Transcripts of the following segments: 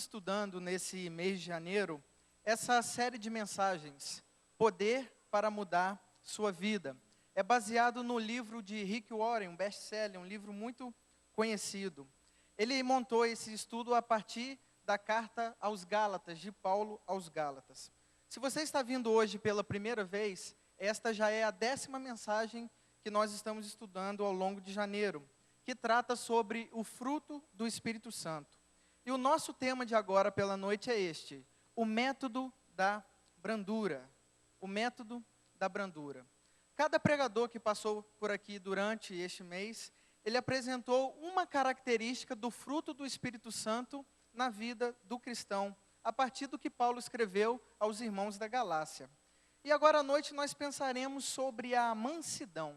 estudando nesse mês de janeiro essa série de mensagens, Poder para Mudar Sua Vida. É baseado no livro de Rick Warren, um best-seller, um livro muito conhecido. Ele montou esse estudo a partir da carta aos Gálatas, de Paulo aos Gálatas. Se você está vindo hoje pela primeira vez, esta já é a 10ª mensagem que nós estamos estudando ao longo de janeiro, que trata sobre o fruto do Espírito Santo. E o nosso tema de agora pela noite é este: o método da brandura. O método da brandura. Cada pregador que passou por aqui durante este mês, ele apresentou uma característica do fruto do Espírito Santo na vida do cristão, a partir do que Paulo escreveu aos irmãos da Galácia. E agora à noite nós pensaremos sobre a mansidão.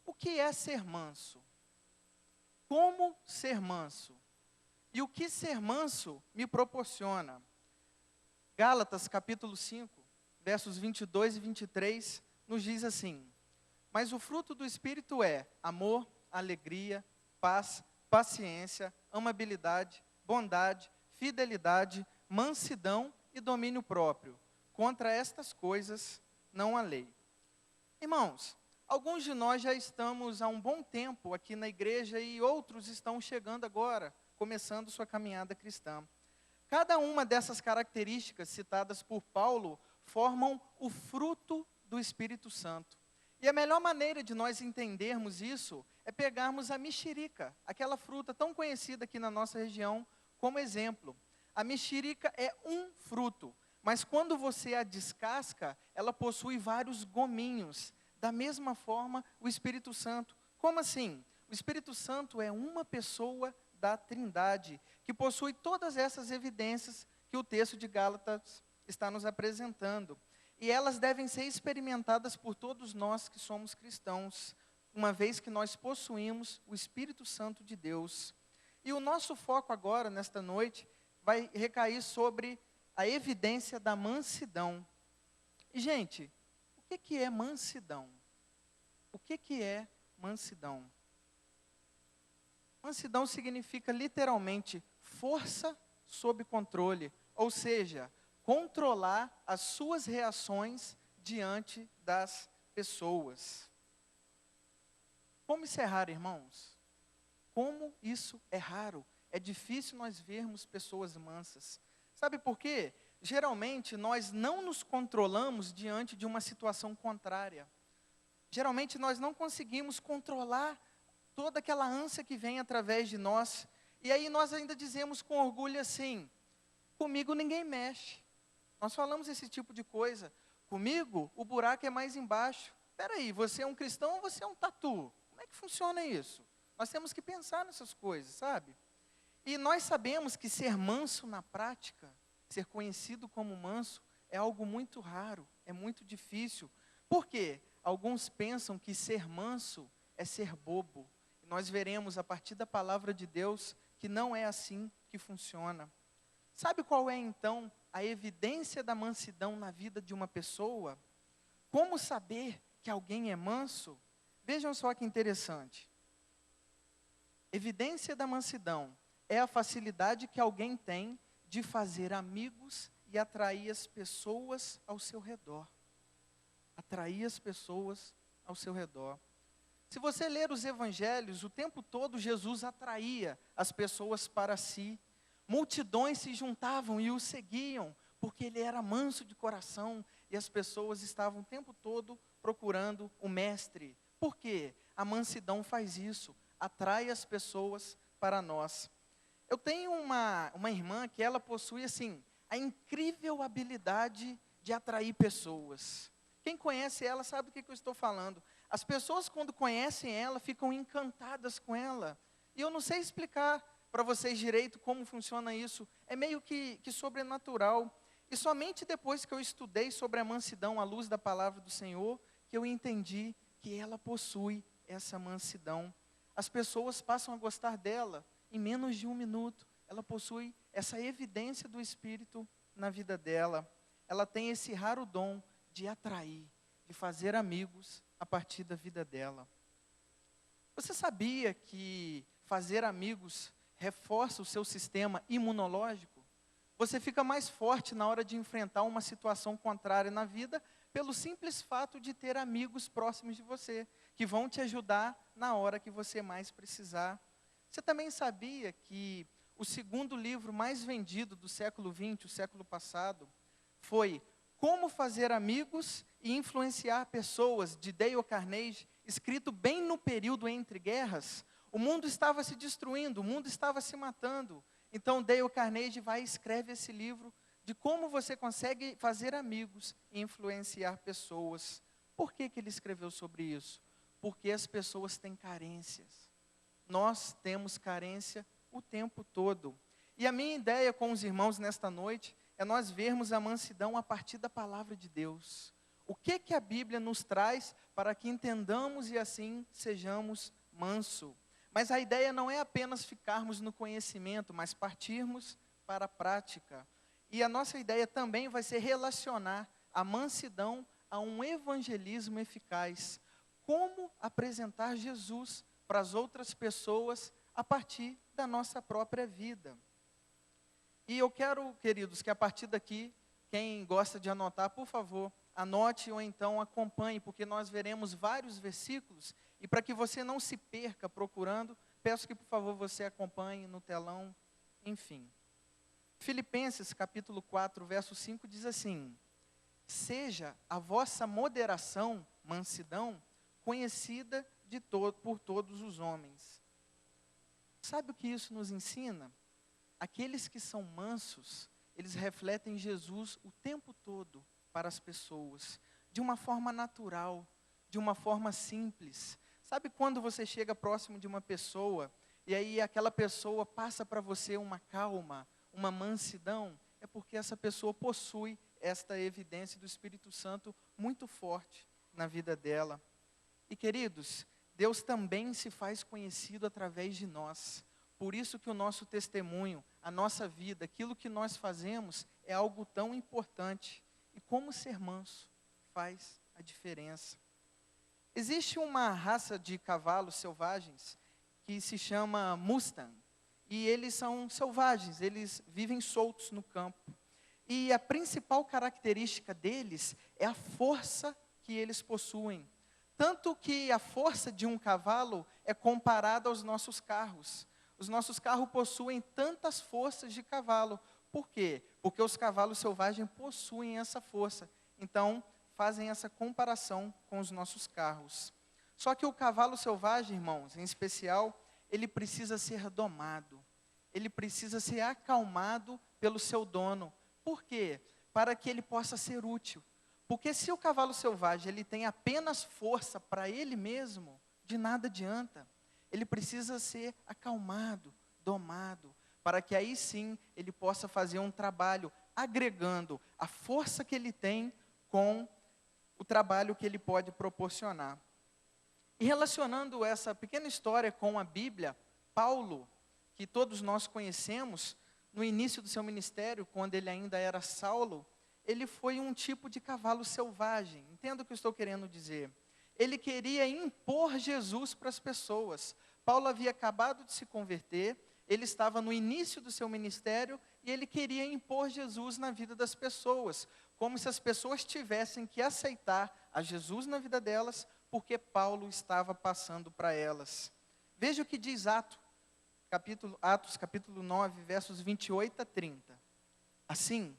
O que é ser manso? Como ser manso? E o que ser manso me proporciona? Gálatas capítulo 5, versos 22 e 23, nos diz assim: mas o fruto do Espírito é amor, alegria, paz, paciência, amabilidade, bondade, fidelidade, mansidão e domínio próprio. Contra estas coisas não há lei. Irmãos, alguns de nós já estamos há um bom tempo aqui na igreja e outros estão chegando agora, começando sua caminhada cristã. Cada uma dessas características citadas por Paulo formam o fruto do Espírito Santo. E a melhor maneira de nós entendermos isso é pegarmos a mexerica, aquela fruta tão conhecida aqui na nossa região, como exemplo. A mexerica é um fruto, mas quando você a descasca, ela possui vários gominhos. Da mesma forma, o Espírito Santo. Como assim? O Espírito Santo é uma pessoa da Trindade, que possui todas essas evidências que o texto de Gálatas está nos apresentando. E elas devem ser experimentadas por todos nós que somos cristãos, uma vez que nós possuímos o Espírito Santo de Deus. E o nosso foco agora, nesta noite, vai recair sobre a evidência da mansidão. E, gente, o que é mansidão? O que é mansidão? Mansidão significa literalmente força sob controle, ou seja, controlar as suas reações diante das pessoas. Como isso é raro, irmãos? Como isso é raro? É difícil nós vermos pessoas mansas. Sabe por quê? Geralmente nós não nos controlamos diante de uma situação contrária. Geralmente nós não conseguimos controlar toda aquela ânsia que vem através de nós. E aí nós ainda dizemos com orgulho assim: comigo ninguém mexe. Nós falamos esse tipo de coisa. Comigo o buraco é mais embaixo. Espera aí, você é um cristão ou você é um tatu? Como é que funciona isso? Nós temos que pensar nessas coisas, sabe? E nós sabemos que ser manso na prática, ser conhecido como manso, é algo muito raro, é muito difícil. Por quê? Alguns pensam que ser manso é ser bobo. E nós veremos a partir da palavra de Deus que não é assim que funciona. Sabe qual é então a evidência da mansidão na vida de uma pessoa? Como saber que alguém é manso? Vejam só que interessante. Evidência da mansidão é a facilidade que alguém tem de fazer amigos e atrair as pessoas ao seu redor. Atrair as pessoas ao seu redor. Se você ler os evangelhos, o tempo todo Jesus atraía as pessoas para si. Multidões se juntavam e o seguiam, porque ele era manso de coração e as pessoas estavam o tempo todo procurando o mestre. Por quê? A mansidão faz isso, atrai as pessoas para nós. Eu tenho uma irmã que ela possui assim, a incrível habilidade de atrair pessoas. Quem conhece ela sabe do que eu estou falando. As pessoas quando conhecem ela ficam encantadas com ela. E eu não sei explicar para vocês direito como funciona isso. É meio que sobrenatural. E somente depois que eu estudei sobre a mansidão à luz da palavra do Senhor, que eu entendi que ela possui essa mansidão. As pessoas passam a gostar dela em menos de 1 minuto. Ela possui essa evidência do Espírito na vida dela. Ela tem esse raro dom de atrair, de fazer amigos a partir da vida dela. Você sabia que fazer amigos reforça o seu sistema imunológico? Você fica mais forte na hora de enfrentar uma situação contrária na vida, pelo simples fato de ter amigos próximos de você, que vão te ajudar na hora que você mais precisar. Você também sabia que o segundo livro mais vendido do século XX, o século passado, foi Como Fazer Amigos e Influenciar Pessoas, de Dale Carnegie, escrito bem no período entre guerras? O mundo estava se destruindo, o mundo estava se matando. Então Dale Carnegie vai e escreve esse livro de como você consegue fazer amigos e influenciar pessoas. Por que ele escreveu sobre isso? Porque as pessoas têm carências. Nós temos carência o tempo todo. E a minha ideia com os irmãos nesta noite é nós vermos a mansidão a partir da palavra de Deus. O que a Bíblia nos traz para que entendamos e assim sejamos manso. Mas a ideia não é apenas ficarmos no conhecimento, mas partirmos para a prática. E a nossa ideia também vai ser relacionar a mansidão a um evangelismo eficaz. Como apresentar Jesus para as outras pessoas a partir da nossa própria vida. E eu quero, queridos, que a partir daqui, quem gosta de anotar, por favor, anote ou então acompanhe, porque nós veremos vários versículos, e para que você não se perca procurando, peço que, por favor, você acompanhe no telão, enfim. Filipenses, capítulo 4, verso 5, diz assim: seja a vossa moderação, mansidão, conhecida por todos os homens. Sabe o que isso nos ensina? Aqueles que são mansos, eles refletem Jesus o tempo todo para as pessoas, de uma forma natural, de uma forma simples. Sabe quando você chega próximo de uma pessoa, e aí aquela pessoa passa para você uma calma, uma mansidão? É porque essa pessoa possui esta evidência do Espírito Santo muito forte na vida dela. E queridos, Deus também se faz conhecido através de nós. Por isso que o nosso testemunho, a nossa vida, aquilo que nós fazemos é algo tão importante. E como ser manso faz a diferença. Existe uma raça de cavalos selvagens que se chama Mustang. E eles são selvagens, eles vivem soltos no campo. E a principal característica deles é a força que eles possuem. Tanto que a força de um cavalo é comparada aos nossos carros. Os nossos carros possuem tantas forças de cavalo. Por quê? Porque os cavalos selvagens possuem essa força. Então, fazem essa comparação com os nossos carros. Só que o cavalo selvagem, irmãos, em especial, ele precisa ser domado. Ele precisa ser acalmado pelo seu dono. Por quê? Para que ele possa ser útil. Porque se o cavalo selvagem ele tem apenas força para ele mesmo, de nada adianta. Ele precisa ser acalmado, domado, para que aí sim ele possa fazer um trabalho agregando a força que ele tem com o trabalho que ele pode proporcionar. E relacionando essa pequena história com a Bíblia, Paulo, que todos nós conhecemos, no início do seu ministério, quando ele ainda era Saulo, ele foi um tipo de cavalo selvagem. Entenda o que eu estou querendo dizer. Ele queria impor Jesus para as pessoas. Paulo havia acabado de se converter, ele estava no início do seu ministério e ele queria impor Jesus na vida das pessoas, como se as pessoas tivessem que aceitar a Jesus na vida delas, porque Paulo estava passando para elas. Veja o que diz Atos capítulo 9, versos 28 a 30. Assim,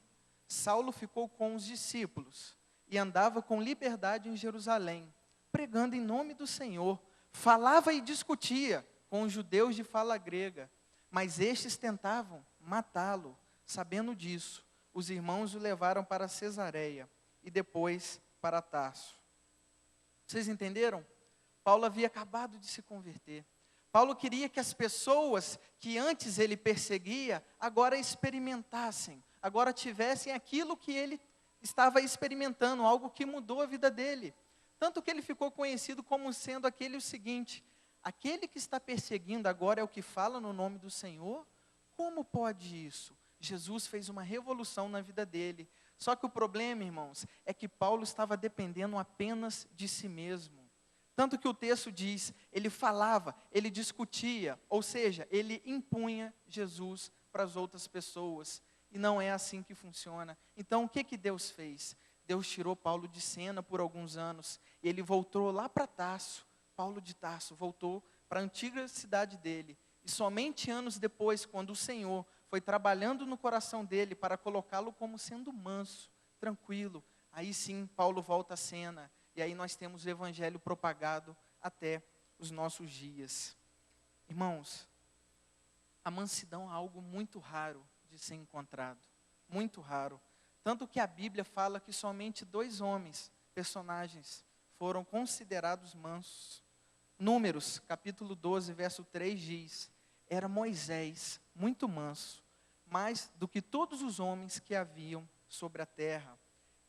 Saulo ficou com os discípulos e andava com liberdade em Jerusalém, pregando em nome do Senhor. Falava e discutia com os judeus de fala grega, mas estes tentavam matá-lo. Sabendo disso, os irmãos o levaram para Cesareia e depois para Tarso. Vocês entenderam? Paulo havia acabado de se converter. Paulo queria que as pessoas que antes ele perseguia, agora experimentassem, agora tivessem aquilo que ele estava experimentando, algo que mudou a vida dele. Tanto que ele ficou conhecido como sendo aquele o seguinte: aquele que está perseguindo agora é o que fala no nome do Senhor? Como pode isso? Jesus fez uma revolução na vida dele. Só que o problema, irmãos, é que Paulo estava dependendo apenas de si mesmo. Tanto que o texto diz, ele falava, ele discutia, ou seja, ele impunha Jesus para as outras pessoas. e não é assim que funciona. Então, o que que Deus fez? Deus tirou Paulo de cena por alguns anos, e ele voltou lá para Tarso. Paulo de Tarso voltou para a antiga cidade dele, e somente anos depois, quando o Senhor foi trabalhando no coração dele para colocá-lo como sendo manso, tranquilo, aí sim Paulo volta à cena, e aí nós temos o evangelho propagado até os nossos dias. Irmãos, a mansidão é algo muito raro de ser encontrado, muito raro. Tanto que a Bíblia fala que somente 2 homens, personagens, foram considerados mansos. Números, capítulo 12, verso 3 diz: era Moisés, muito manso, mais do que todos os homens que haviam sobre a terra.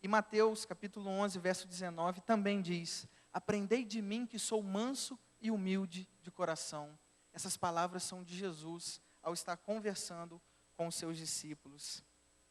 E Mateus, capítulo 11, verso 19, também diz: aprendei de mim que sou manso e humilde de coração. Essas palavras são de Jesus, ao estar conversando com os seus discípulos.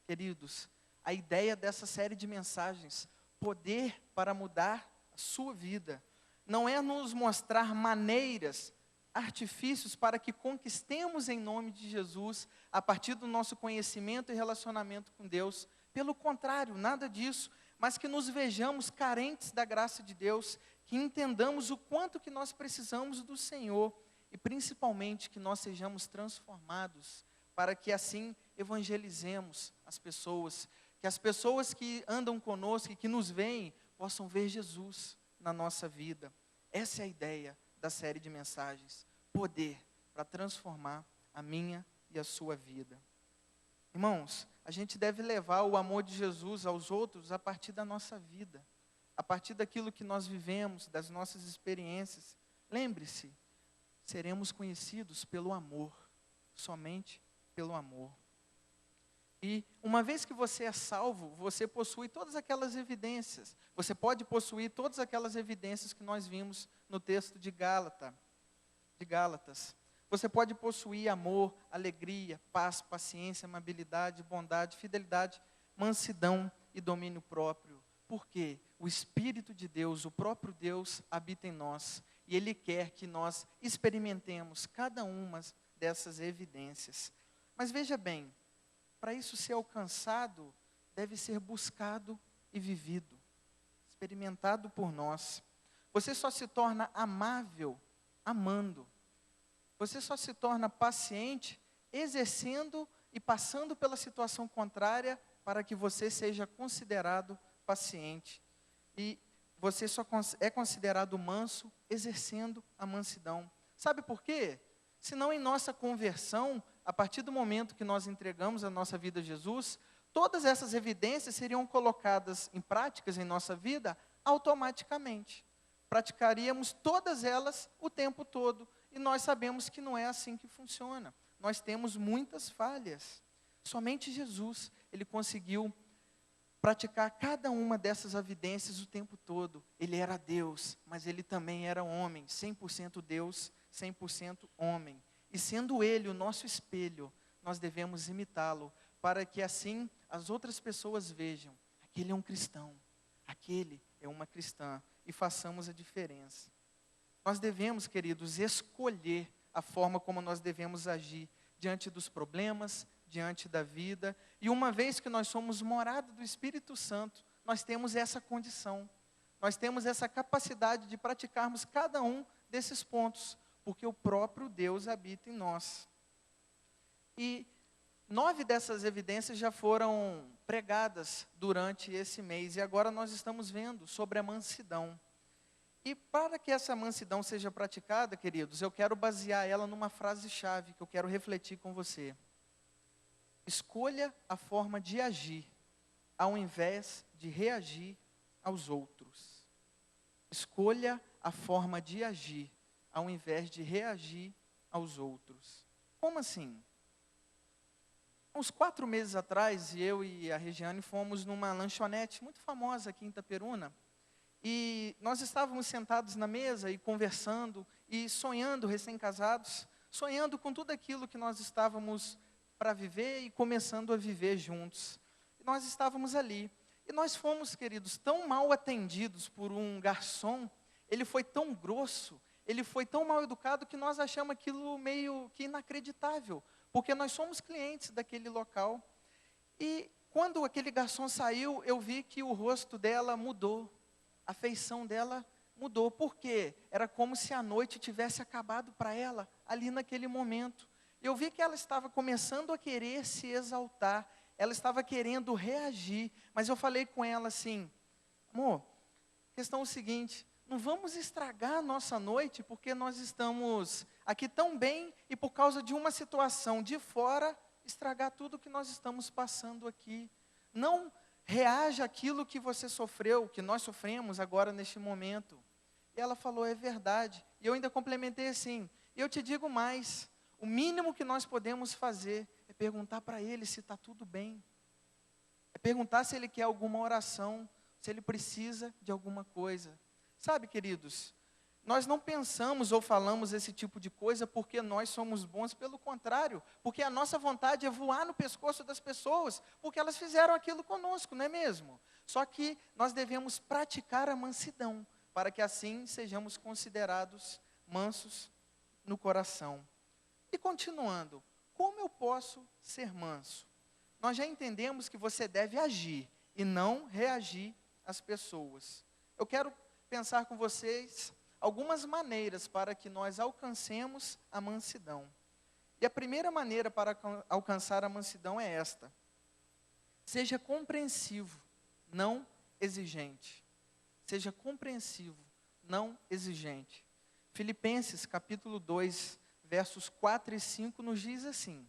Queridos, a ideia dessa série de mensagens, poder para mudar a sua vida, não é nos mostrar maneiras, artifícios para que conquistemos em nome de Jesus, a partir do nosso conhecimento e relacionamento com Deus. Pelo contrário, nada disso, mas que nos vejamos carentes da graça de Deus, que entendamos o quanto que nós precisamos do Senhor, e principalmente que nós sejamos transformados, para que assim evangelizemos as pessoas, que as pessoas que andam conosco e que nos veem, possam ver Jesus na nossa vida. Essa é a ideia da série de mensagens, poder para transformar a minha e a sua vida. Irmãos, a gente deve levar o amor de Jesus aos outros a partir da nossa vida, a partir daquilo que nós vivemos, das nossas experiências. Lembre-se, seremos conhecidos pelo amor, somente pelo amor. E uma vez que você é salvo, você possui todas aquelas evidências. Você pode possuir todas aquelas evidências que nós vimos no texto de Gálatas. Você pode possuir amor, alegria, paz, paciência, amabilidade, bondade, fidelidade, mansidão e domínio próprio. Porque o Espírito de Deus, o próprio Deus, habita em nós. E Ele quer que nós experimentemos cada uma dessas evidências. Mas veja bem, para isso ser alcançado, deve ser buscado e vivido, experimentado por nós. Você só se torna amável amando. Você só se torna paciente exercendo e passando pela situação contrária para que você seja considerado paciente. E você só é considerado manso exercendo a mansidão. Sabe por quê? Senão em nossa conversão, a partir do momento que nós entregamos a nossa vida a Jesus, todas essas evidências seriam colocadas em práticas em nossa vida automaticamente. Praticaríamos todas elas o tempo todo. E nós sabemos que não é assim que funciona. Nós temos muitas falhas. Somente Jesus, Ele conseguiu praticar cada uma dessas evidências o tempo todo. Ele era Deus, mas Ele também era homem, 100% Deus, 100% homem. E sendo Ele o nosso espelho, nós devemos imitá-lo, para que assim as outras pessoas vejam, aquele é um cristão, aquele é uma cristã, e façamos a diferença. Nós devemos, queridos, escolher a forma como nós devemos agir diante dos problemas, diante da vida. E uma vez que nós somos morada do Espírito Santo, nós temos essa condição. Nós temos essa capacidade de praticarmos cada um desses pontos, porque o próprio Deus habita em nós. E 9 dessas evidências já foram pregadas durante esse mês, e agora nós estamos vendo sobre a mansidão. E para que essa mansidão seja praticada, queridos, eu quero basear ela numa frase-chave que eu quero refletir com você. Escolha a forma de agir, ao invés de reagir aos outros. Escolha a forma de agir, ao invés de reagir aos outros. Como assim? Uns 4 meses atrás, eu e a Regiane fomos numa lanchonete muito famosa aqui em Itaperuna. E nós estávamos sentados na mesa e conversando e sonhando, recém-casados, sonhando com tudo aquilo que nós estávamos para viver e começando a viver juntos. E nós estávamos ali. E nós fomos, queridos, tão mal atendidos por um garçom, ele foi tão grosso, ele foi tão mal educado que nós achamos aquilo meio que inacreditável, porque nós somos clientes daquele local. E quando aquele garçom saiu, eu vi que o rosto dela mudou, a feição dela mudou. Por quê? Era como se a noite tivesse acabado para ela, ali naquele momento. Eu vi que ela estava começando a querer se exaltar, ela estava querendo reagir, mas eu falei com ela assim: amor, a questão é o seguinte, não vamos estragar a nossa noite, porque nós estamos aqui tão bem, e por causa de uma situação de fora, estragar tudo que nós estamos passando aqui. Não reaja àquilo que você sofreu, que nós sofremos agora neste momento. E ela falou: é verdade. E eu ainda complementei assim: e eu te digo mais, o mínimo que nós podemos fazer é perguntar para ele se está tudo bem. É perguntar se ele quer alguma oração, se ele precisa de alguma coisa. Sabe, queridos, nós não pensamos ou falamos esse tipo de coisa porque nós somos bons, pelo contrário, porque a nossa vontade é voar no pescoço das pessoas, porque elas fizeram aquilo conosco, não é mesmo? Só que nós devemos praticar a mansidão, para que assim sejamos considerados mansos no coração. E continuando, como eu posso ser manso? Nós já entendemos que você deve agir e não reagir às pessoas. Eu quero pensar com vocês algumas maneiras para que nós alcancemos a mansidão. E a primeira maneira para alcançar a mansidão é esta: seja compreensivo, não exigente. Seja compreensivo, não exigente. Filipenses capítulo 2, versos 4 e 5 nos diz assim: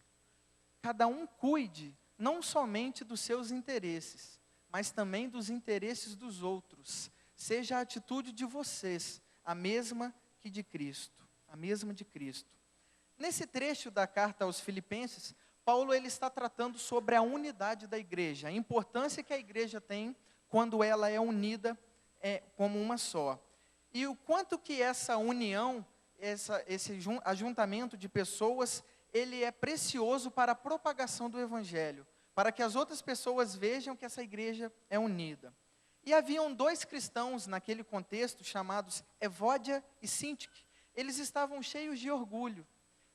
cada um cuide não somente dos seus interesses, mas também dos interesses dos outros. Seja a atitude de vocês a mesma que de Cristo, a mesma de Cristo. Nesse trecho da carta aos Filipenses, Paulo ele está tratando sobre a unidade da igreja, a importância que a igreja tem quando ela é unida como uma só. E o quanto que essa união, esse ajuntamento de pessoas, ele é precioso para a propagação do Evangelho, para que as outras pessoas vejam que essa igreja é unida. E haviam dois cristãos naquele contexto, chamados Evódia e Sintique. Eles estavam cheios de orgulho,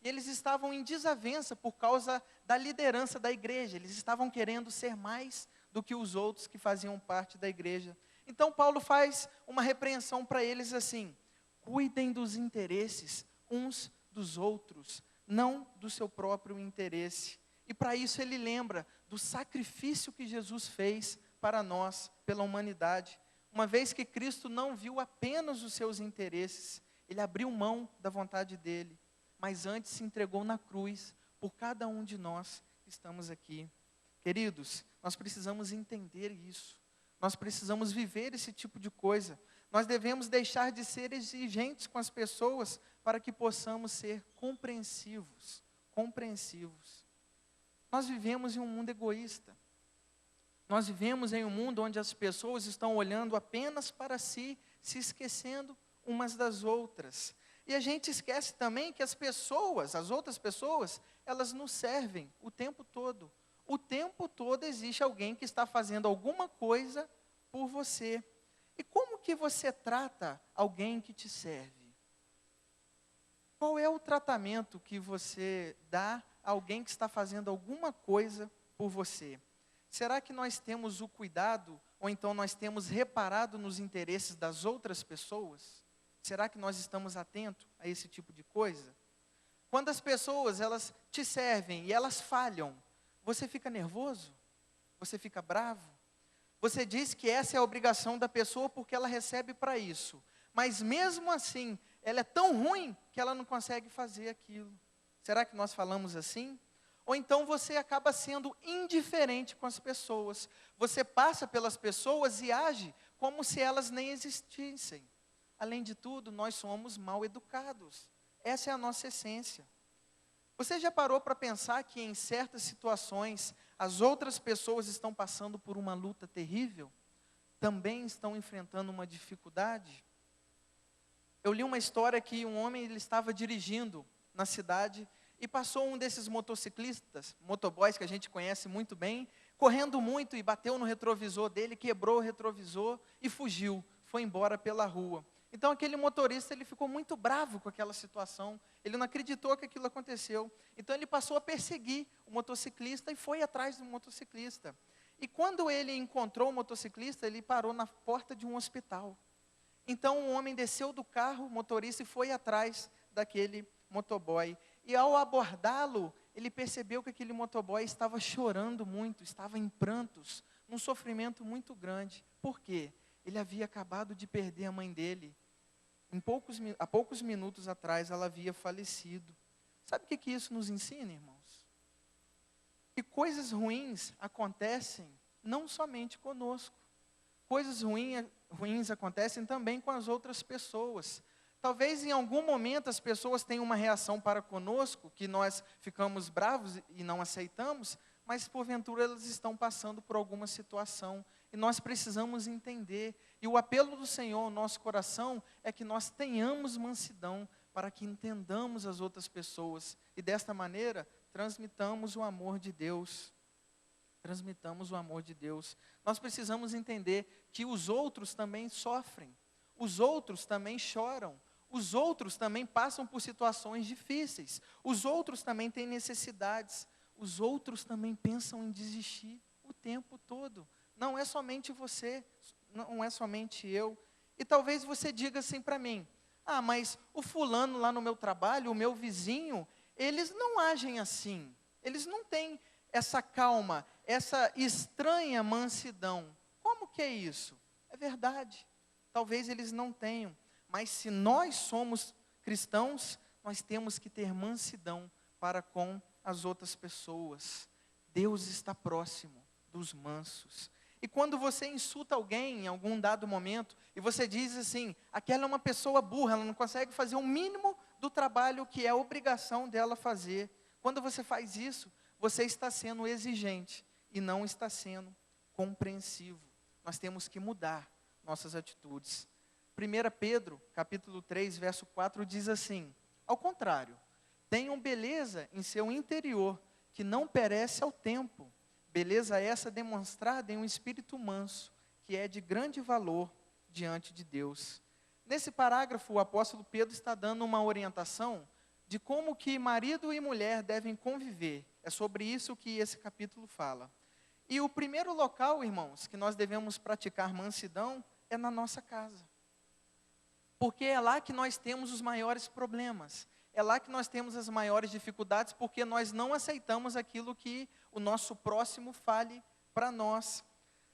e eles estavam em desavença por causa da liderança da igreja. Eles estavam querendo ser mais do que os outros que faziam parte da igreja. Então Paulo faz uma repreensão para eles assim: cuidem dos interesses uns dos outros, não do seu próprio interesse. E para isso ele lembra do sacrifício que Jesus fez para nós, pela humanidade. Uma vez que Cristo não viu apenas os seus interesses, ele abriu mão da vontade dele, mas antes se entregou na cruz por cada um de nós que estamos aqui. Queridos, nós precisamos entender isso. Nós precisamos viver esse tipo de coisa. Nós devemos deixar de ser exigentes com as pessoas para que possamos ser compreensivos. Nós vivemos em um mundo egoísta. Nós vivemos em um mundo onde as pessoas estão olhando apenas para si, se esquecendo umas das outras. E a gente esquece também que as outras pessoas, elas nos servem o tempo todo. O tempo todo existe alguém que está fazendo alguma coisa por você. E como que você trata alguém que te serve? Qual é o tratamento que você dá a alguém que está fazendo alguma coisa por você? Será que nós temos o cuidado, ou então nós temos reparado nos interesses das outras pessoas? Será que nós estamos atentos a esse tipo de coisa? Quando as pessoas, elas te servem e elas falham, você fica nervoso? Você fica bravo? Você diz que essa é a obrigação da pessoa porque ela recebe para isso. Mas mesmo assim, ela é tão ruim que ela não consegue fazer aquilo. Será que nós falamos assim? Ou então você acaba sendo indiferente com as pessoas. Você passa pelas pessoas e age como se elas nem existissem. Além de tudo, nós somos mal educados. Essa é a nossa essência. Você já parou para pensar que em certas situações, as outras pessoas estão passando por uma luta terrível? Também estão enfrentando uma dificuldade? Eu li uma história que um homem ele estava dirigindo na cidade e passou um desses motociclistas, motoboys que a gente conhece muito bem, correndo muito e bateu no retrovisor dele, quebrou o retrovisor e fugiu, foi embora pela rua. Então aquele motorista, ele ficou muito bravo com aquela situação, ele não acreditou que aquilo aconteceu. Então ele passou a perseguir o motociclista e foi atrás do motociclista. E quando ele encontrou o motociclista, ele parou na porta de um hospital. Então o homem desceu do carro, o motorista, e foi atrás daquele motoboy. E ao abordá-lo, ele percebeu que aquele motoboy estava chorando muito, estava em prantos, num sofrimento muito grande. Por quê? Ele havia acabado de perder a mãe dele. Há poucos minutos atrás, ela havia falecido. Sabe o que isso nos ensina, irmãos? Que coisas ruins acontecem não somente conosco. Coisas ruins acontecem também com as outras pessoas. Talvez em algum momento as pessoas tenham uma reação para conosco, que nós ficamos bravos e não aceitamos, mas porventura elas estão passando por alguma situação. E nós precisamos entender. E o apelo do Senhor ao nosso coração é que nós tenhamos mansidão para que entendamos as outras pessoas. E desta maneira, transmitamos o amor de Deus. Transmitamos o amor de Deus. Nós precisamos entender que os outros também sofrem. Os outros também choram. Os outros também passam por situações difíceis. Os outros também têm necessidades. Os outros também pensam em desistir o tempo todo. Não é somente você, não é somente eu. E talvez você diga assim para mim: ah, mas o fulano lá no meu trabalho, o meu vizinho, eles não agem assim. Eles não têm essa calma, essa estranha mansidão. Como que é isso? É verdade. Talvez eles não tenham. Mas se nós somos cristãos, nós temos que ter mansidão para com as outras pessoas. Deus está próximo dos mansos. E quando você insulta alguém em algum dado momento, e você diz assim: aquela é uma pessoa burra, ela não consegue fazer o mínimo do trabalho que é obrigação dela fazer. Quando você faz isso, você está sendo exigente e não está sendo compreensivo. Nós temos que mudar nossas atitudes. 1 Pedro, capítulo 3, verso 4, diz assim: ao contrário, tenham beleza em seu interior, que não perece ao tempo. Beleza essa demonstrada em um espírito manso, que é de grande valor diante de Deus. Nesse parágrafo, o apóstolo Pedro está dando uma orientação de como que marido e mulher devem conviver. É sobre isso que esse capítulo fala. E o primeiro local, irmãos, que nós devemos praticar mansidão é na nossa casa. Porque é lá que nós temos os maiores problemas. É lá que nós temos as maiores dificuldades, porque nós não aceitamos aquilo que o nosso próximo fale para nós.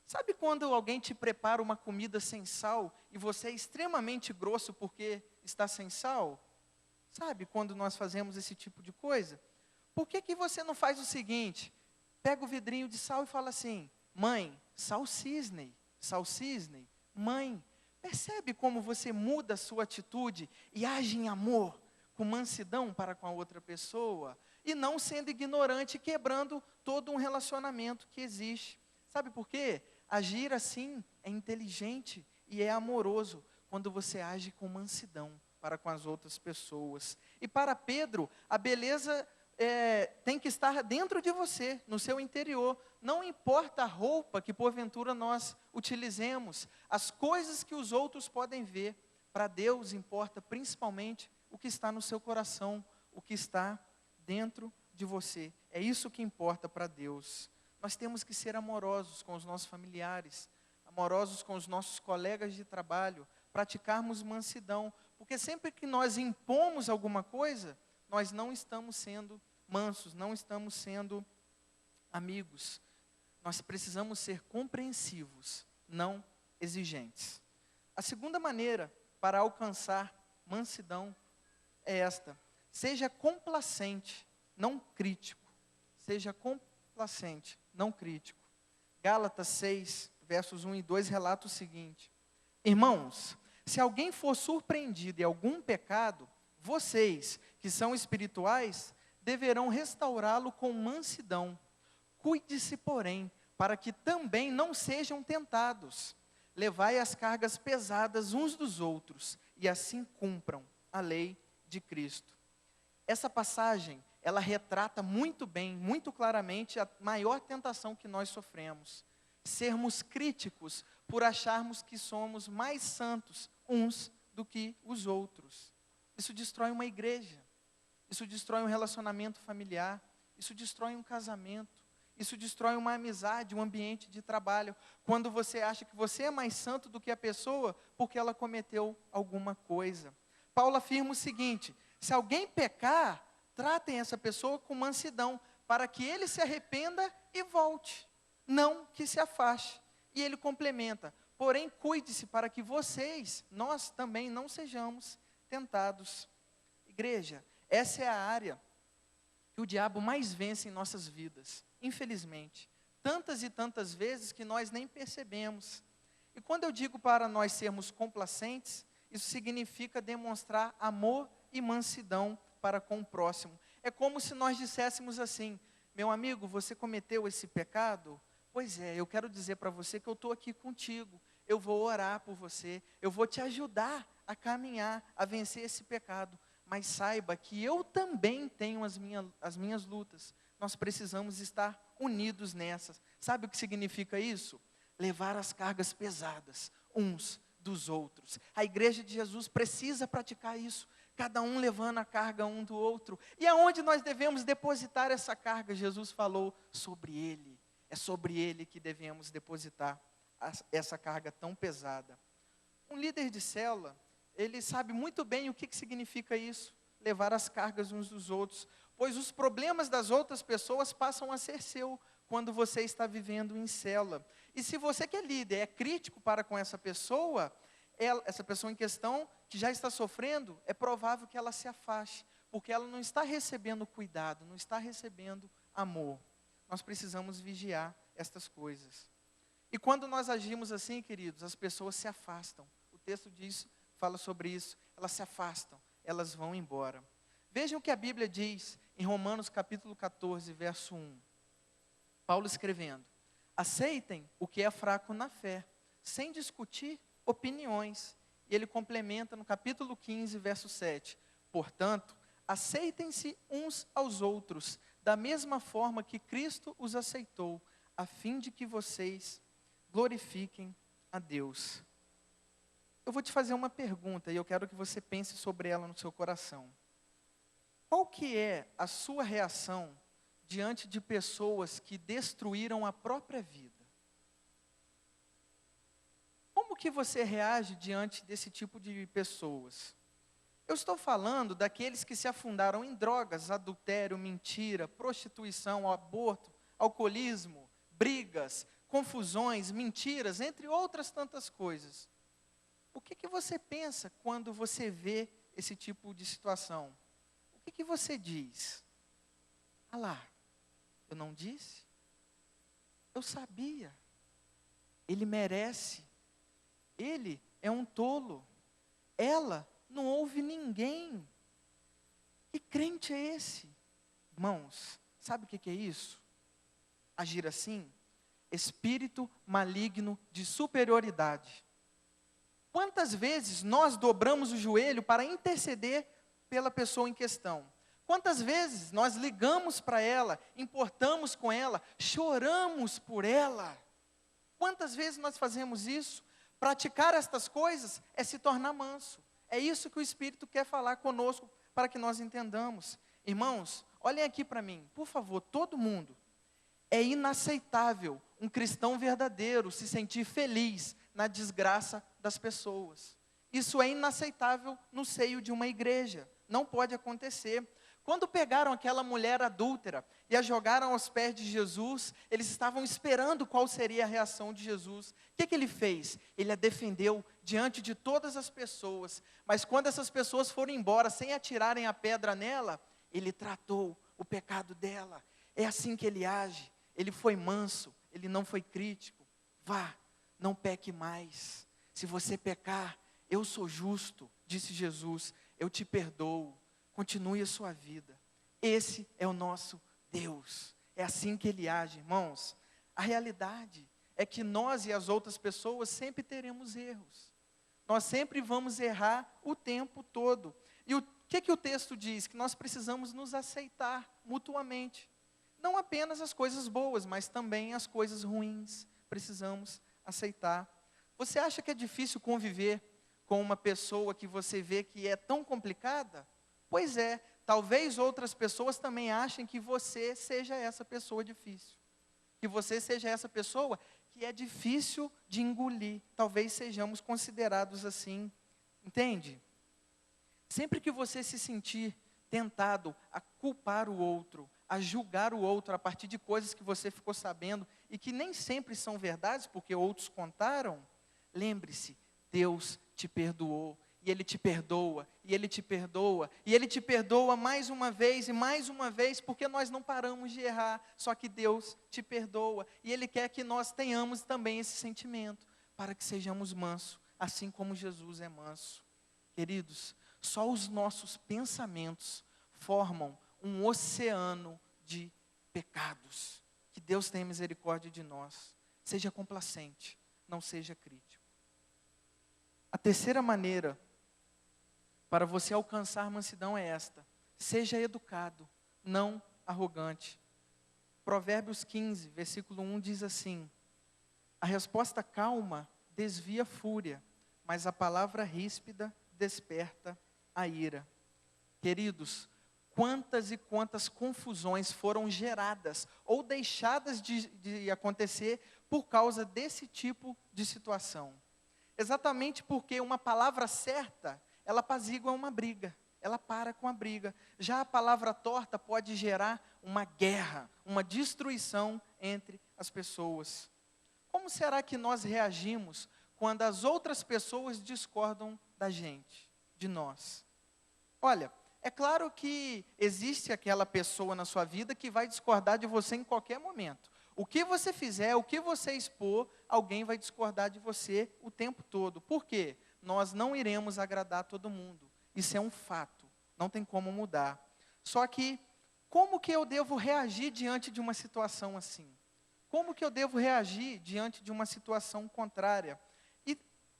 Sabe quando alguém te prepara uma comida sem sal e você é extremamente grosso porque está sem sal? Sabe quando nós fazemos esse tipo de coisa? Por que você não faz o seguinte? Pega o vidrinho de sal e fala assim: mãe, sal cisne, mãe. Percebe como você muda a sua atitude e age em amor, com mansidão para com a outra pessoa? E não sendo ignorante, quebrando todo um relacionamento que existe. Sabe por quê? Agir assim é inteligente e é amoroso, quando você age com mansidão para com as outras pessoas. E para Pedro, a beleza tem que estar dentro de você, no seu interior. Não importa a roupa que porventura nós utilizemos, as coisas que os outros podem ver. Para Deus importa principalmente o que está no seu coração, o que está dentro de você. É isso que importa para Deus. Nós temos que ser amorosos com os nossos familiares, amorosos com os nossos colegas de trabalho, praticarmos mansidão, porque sempre que nós impomos alguma coisa, nós não estamos sendo mansos, não estamos sendo amigos. Nós precisamos ser compreensivos, não exigentes. A segunda maneira para alcançar mansidão é esta: seja complacente, não crítico. Seja complacente, não crítico. Gálatas 6, versos 1 e 2 relata o seguinte: irmãos, se alguém for surpreendido em algum pecado, vocês, que são espirituais, deverão restaurá-lo com mansidão. Cuide-se, porém, para que também não sejam tentados. Levai as cargas pesadas uns dos outros, e assim cumpram a lei de Cristo. Essa passagem, ela retrata muito bem, muito claramente, a maior tentação que nós sofremos. Sermos críticos por acharmos que somos mais santos uns do que os outros. Isso destrói uma igreja, isso destrói um relacionamento familiar, isso destrói um casamento, isso destrói uma amizade, um ambiente de trabalho, quando você acha que você é mais santo do que a pessoa, porque ela cometeu alguma coisa. Paulo afirma o seguinte: se alguém pecar, tratem essa pessoa com mansidão, para que ele se arrependa e volte, não que se afaste. E ele complementa: porém cuide-se para que nós também não sejamos tentados. Igreja, essa é a área que o diabo mais vence em nossas vidas, infelizmente. Tantas e tantas vezes que nós nem percebemos. E quando eu digo para nós sermos complacentes, isso significa demonstrar amor e mansidão para com o próximo. É como se nós disséssemos assim: meu amigo, você cometeu esse pecado? Pois é, eu quero dizer para você que eu estou aqui contigo. Eu vou orar por você, eu vou te ajudar a caminhar, a vencer esse pecado. Mas saiba que eu também tenho as minhas lutas. Nós precisamos estar unidos nessas. Sabe o que significa isso? Levar as cargas pesadas uns dos outros. A igreja de Jesus precisa praticar isso. Cada um levando a carga um do outro. E aonde nós devemos depositar essa carga? Jesus falou sobre ele. É sobre ele que devemos depositar essa carga tão pesada. Um líder de célula, ele sabe muito bem o que significa isso, levar as cargas uns dos outros, pois os problemas das outras pessoas passam a ser seu, quando você está vivendo em célula. E se você que é líder, é crítico para com essa pessoa em questão, que já está sofrendo, é provável que ela se afaste, porque ela não está recebendo cuidado, não está recebendo amor. Nós precisamos vigiar estas coisas. E quando nós agimos assim, queridos, as pessoas se afastam. O texto fala sobre isso, elas se afastam, elas vão embora. Vejam o que a Bíblia diz em Romanos capítulo 14, verso 1. Paulo escrevendo: aceitem o que é fraco na fé, sem discutir opiniões. E ele complementa no capítulo 15, verso 7. Portanto, aceitem-se uns aos outros, da mesma forma que Cristo os aceitou, a fim de que vocês glorifiquem a Deus. Eu vou te fazer uma pergunta e eu quero que você pense sobre ela no seu coração. Qual que é a sua reação diante de pessoas que destruíram a própria vida? Como que você reage diante desse tipo de pessoas? Eu estou falando daqueles que se afundaram em drogas, adultério, mentira, prostituição, aborto, alcoolismo, brigas, confusões, mentiras, entre outras tantas coisas. O que você pensa quando você vê esse tipo de situação? O que você diz? Ah lá, eu não disse? Eu sabia. Ele merece. Ele é um tolo. Ela não ouve ninguém. Que crente é esse? Irmãos, sabe o que é isso? Agir assim? Espírito maligno de superioridade. Quantas vezes nós dobramos o joelho para interceder pela pessoa em questão? Quantas vezes nós ligamos para ela, importamos com ela, choramos por ela? Quantas vezes nós fazemos isso? Praticar estas coisas é se tornar manso. É isso que o Espírito quer falar conosco, para que nós entendamos. Irmãos, olhem aqui para mim, por favor, todo mundo. É inaceitável um cristão verdadeiro se sentir feliz na desgraça das pessoas. Isso é inaceitável no seio de uma igreja. Não pode acontecer. Quando pegaram aquela mulher adúltera e a jogaram aos pés de Jesus, eles estavam esperando qual seria a reação de Jesus. O que ele fez? Ele a defendeu diante de todas as pessoas. Mas quando essas pessoas foram embora, sem atirarem a pedra nela, ele tratou o pecado dela. É assim que ele age. Ele foi manso, ele não foi crítico. Vá, não peque mais. Se você pecar, eu sou justo, disse Jesus, eu te perdoo. Continue a sua vida. Esse é o nosso Deus. É assim que Ele age, irmãos. A realidade é que nós e as outras pessoas sempre teremos erros. Nós sempre vamos errar o tempo todo. E o que o texto diz? Que nós precisamos nos aceitar mutuamente. Não apenas as coisas boas, mas também as coisas ruins. Precisamos aceitar. Você acha que é difícil conviver com uma pessoa que você vê que é tão complicada? Pois é, talvez outras pessoas também achem que você seja essa pessoa difícil. Que você seja essa pessoa que é difícil de engolir. Talvez sejamos considerados assim. Entende? Sempre que você se sentir tentado a culpar o outro, a julgar o outro a partir de coisas que você ficou sabendo e que nem sempre são verdades, porque outros contaram, lembre-se, Deus te perdoou, e Ele te perdoa, e Ele te perdoa, e Ele te perdoa mais uma vez e mais uma vez, porque nós não paramos de errar, só que Deus te perdoa, e Ele quer que nós tenhamos também esse sentimento, para que sejamos mansos, assim como Jesus é manso. Queridos, só os nossos pensamentos formam um oceano de pecados. Que Deus tenha misericórdia de nós. Seja complacente, não seja crítico. A terceira maneira para você alcançar mansidão é esta: seja educado, não arrogante. Provérbios 15, versículo 1 diz assim: a resposta calma desvia a fúria, mas a palavra ríspida desperta a ira. Queridos, quantas e quantas confusões foram geradas ou deixadas de acontecer por causa desse tipo de situação. Exatamente porque uma palavra certa, ela apazigua uma briga, ela para com a briga. Já a palavra torta pode gerar uma guerra, uma destruição entre as pessoas. Como será que nós reagimos quando as outras pessoas discordam da gente, de nós? Olha, é claro que existe aquela pessoa na sua vida que vai discordar de você em qualquer momento. O que você fizer, o que você expor, alguém vai discordar de você o tempo todo. Por quê? Nós não iremos agradar todo mundo. Isso é um fato, não tem como mudar. Só que, como que eu devo reagir diante de uma situação assim? Como que eu devo reagir diante de uma situação contrária? E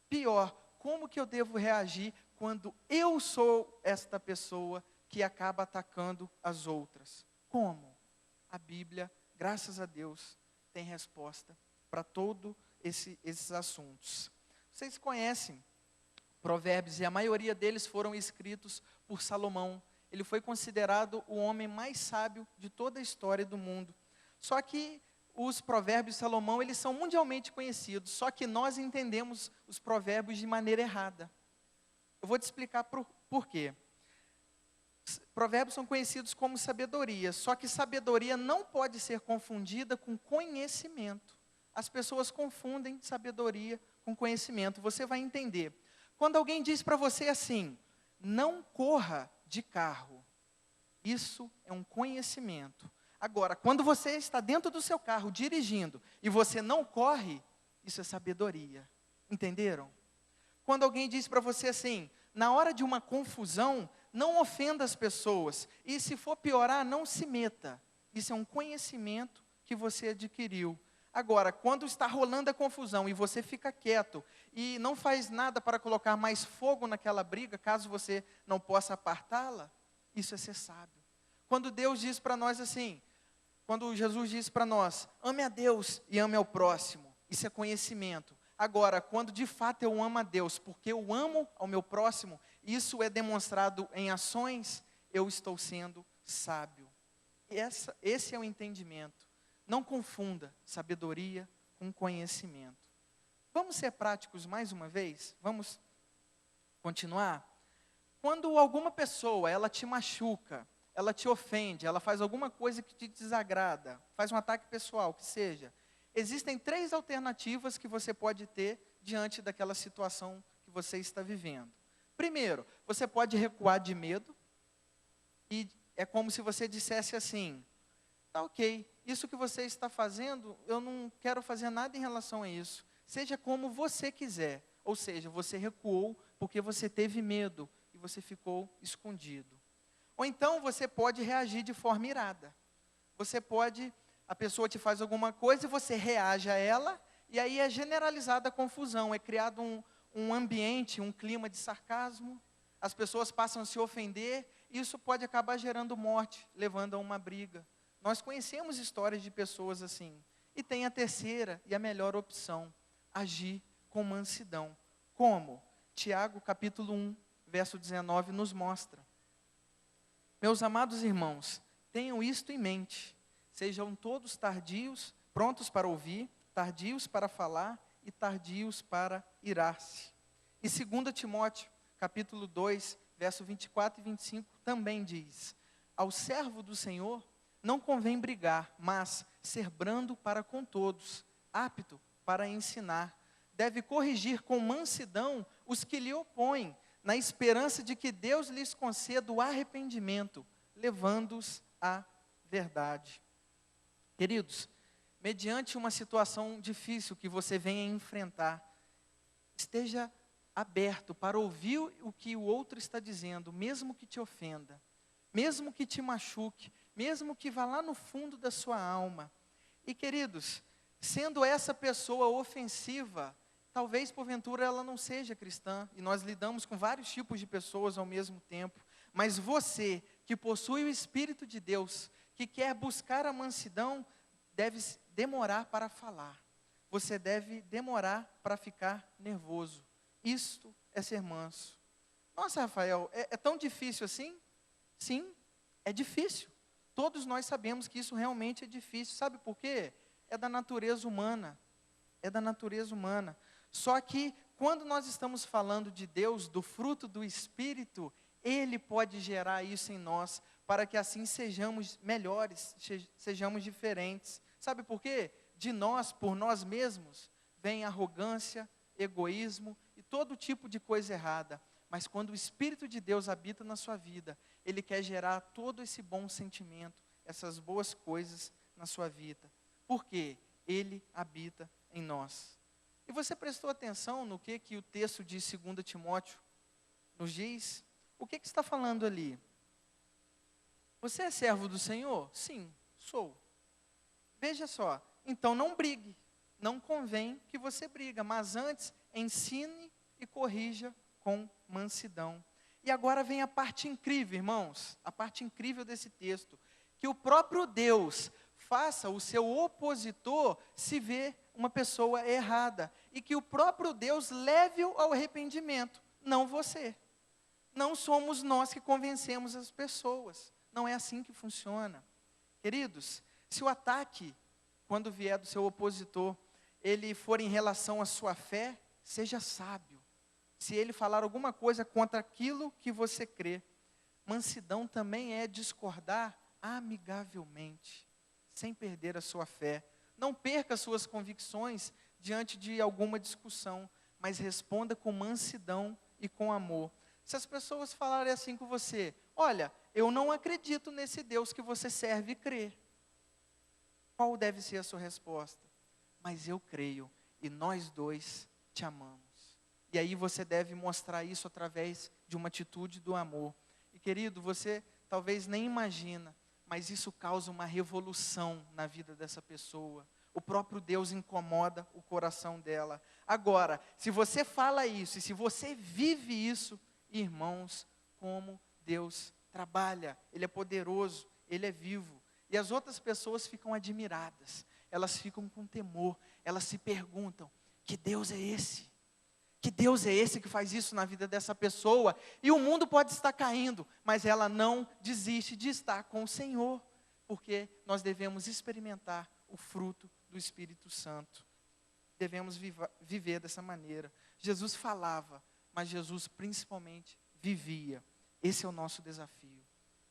pior, como que eu devo reagir quando eu sou esta pessoa que acaba atacando as outras? Como? A Bíblia, graças a Deus, tem resposta para todos esses assuntos. Vocês conhecem Provérbios, e a maioria deles foram escritos por Salomão. Ele foi considerado o homem mais sábio de toda a história do mundo. Só que os provérbios de Salomão, eles são mundialmente conhecidos, só que nós entendemos os provérbios de maneira errada. Eu vou te explicar por quê. Provérbios são conhecidos como sabedoria, só que sabedoria não pode ser confundida com conhecimento. As pessoas confundem sabedoria com conhecimento. Você vai entender. Quando alguém diz para você assim, não corra de carro, isso é um conhecimento. Agora, quando você está dentro do seu carro dirigindo e você não corre, isso é sabedoria. Entenderam? Quando alguém diz para você assim, na hora de uma confusão, não ofenda as pessoas. E se for piorar, não se meta. Isso é um conhecimento que você adquiriu. Agora, quando está rolando a confusão e você fica quieto e não faz nada para colocar mais fogo naquela briga, caso você não possa apartá-la, isso é ser sábio. Quando Deus diz para nós assim, quando Jesus diz para nós, ame a Deus e ame ao próximo, isso é conhecimento. Agora, quando de fato eu amo a Deus, porque eu amo ao meu próximo, isso é demonstrado em ações, eu estou sendo sábio. Esse é o entendimento. Não confunda sabedoria com conhecimento. Vamos ser práticos mais uma vez? Vamos continuar? Quando alguma pessoa, ela te machuca, ela te ofende, ela faz alguma coisa que te desagrada, faz um ataque pessoal, que seja, existem 3 alternativas que você pode ter diante daquela situação que você está vivendo. Primeiro, você pode recuar de medo, e é como se você dissesse assim, tá ok, isso que você está fazendo, eu não quero fazer nada em relação a isso, seja como você quiser, ou seja, você recuou porque você teve medo, e você ficou escondido. Ou então você pode reagir de forma irada, a pessoa te faz alguma coisa e você reage a ela, e aí é generalizada a confusão, é criado um ambiente, um clima de sarcasmo, as pessoas passam a se ofender, e isso pode acabar gerando morte, levando a uma briga. Nós conhecemos histórias de pessoas assim. E tem a terceira e a melhor opção, agir com mansidão. Como? Tiago, capítulo 1, verso 19, nos mostra. Meus amados irmãos, tenham isto em mente. Sejam todos tardios, prontos para ouvir, tardios para falar e tardios para irar-se. E 2 Timóteo, capítulo 2, verso 24 e 25, também diz: ao servo do Senhor não convém brigar, mas ser brando para com todos, apto para ensinar. Deve corrigir com mansidão os que lhe opõem, na esperança de que Deus lhes conceda o arrependimento, levando-os à verdade. Queridos, mediante uma situação difícil que você venha enfrentar, esteja aberto para ouvir o que o outro está dizendo, mesmo que te ofenda, mesmo que te machuque, mesmo que vá lá no fundo da sua alma. E queridos, sendo essa pessoa ofensiva, talvez porventura ela não seja cristã, e nós lidamos com vários tipos de pessoas ao mesmo tempo, mas você que possui o Espírito de Deus, que quer buscar a mansidão, deve demorar para falar, você deve demorar para ficar nervoso. Isto é ser manso. Nossa, Rafael, é tão difícil assim? Sim, é difícil. Todos nós sabemos que isso realmente é difícil. Sabe por quê? É da natureza humana. É da natureza humana. Só que quando nós estamos falando de Deus, do fruto do Espírito, Ele pode gerar isso em nós, para que assim sejamos melhores, sejamos diferentes. Sabe por quê? De nós, por nós mesmos, vem arrogância, egoísmo e todo tipo de coisa errada. Mas quando o Espírito de Deus habita na sua vida, Ele quer gerar todo esse bom sentimento, essas boas coisas na sua vida. Por quê? Ele habita em nós. E você prestou atenção no que o texto de 2 Timóteo nos diz? O que está falando ali? Você é servo do Senhor? Sim, sou. Veja só, então não brigue. Não convém que você briga, mas antes ensine e corrija com mansidão. E agora vem a parte incrível, irmãos, a parte incrível desse texto, que o próprio Deus faça o seu opositor se ver uma pessoa errada, e que o próprio Deus leve-o ao arrependimento, não você. Não somos nós que convencemos as pessoas, não é assim que funciona. Queridos, se o ataque, quando vier do seu opositor, ele for em relação à sua fé, seja sábio. Se ele falar alguma coisa contra aquilo que você crê, mansidão também é discordar amigavelmente, sem perder a sua fé. Não perca suas convicções diante de alguma discussão, mas responda com mansidão e com amor. Se as pessoas falarem assim com você: olha, eu não acredito nesse Deus que você serve e crê, qual deve ser a sua resposta? Mas eu creio, e nós dois te amamos. E aí você deve mostrar isso através de uma atitude do amor. E querido, você talvez nem imagina, mas isso causa uma revolução na vida dessa pessoa. O próprio Deus incomoda o coração dela. Agora, se você fala isso, e se você vive isso, irmãos, como Deus trabalha. Ele é poderoso, Ele é vivo. E as outras pessoas ficam admiradas, elas ficam com temor, elas se perguntam: que Deus é esse? Que Deus é esse que faz isso na vida dessa pessoa? E o mundo pode estar caindo, mas ela não desiste de estar com o Senhor, porque nós devemos experimentar o fruto do Espírito Santo. Devemos viver dessa maneira. Jesus falava, mas Jesus principalmente vivia. Esse é o nosso desafio.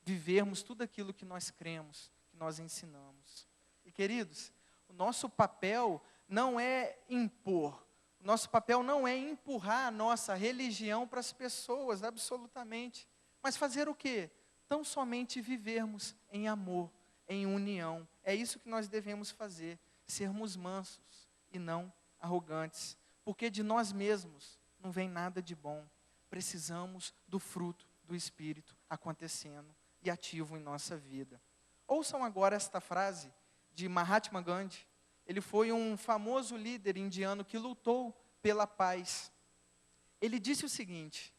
Vivermos tudo aquilo que nós cremos, que nós ensinamos. E queridos, o nosso papel não é impor. O nosso papel não é empurrar a nossa religião para as pessoas, absolutamente. Mas fazer o quê? Tão somente vivermos em amor, em união. É isso que nós devemos fazer. Sermos mansos e não arrogantes. Porque de nós mesmos não vem nada de bom. Precisamos do fruto do Espírito acontecendo e ativo em nossa vida. Ouçam agora esta frase de Mahatma Gandhi. Ele foi um famoso líder indiano que lutou pela paz. Ele disse o seguinte: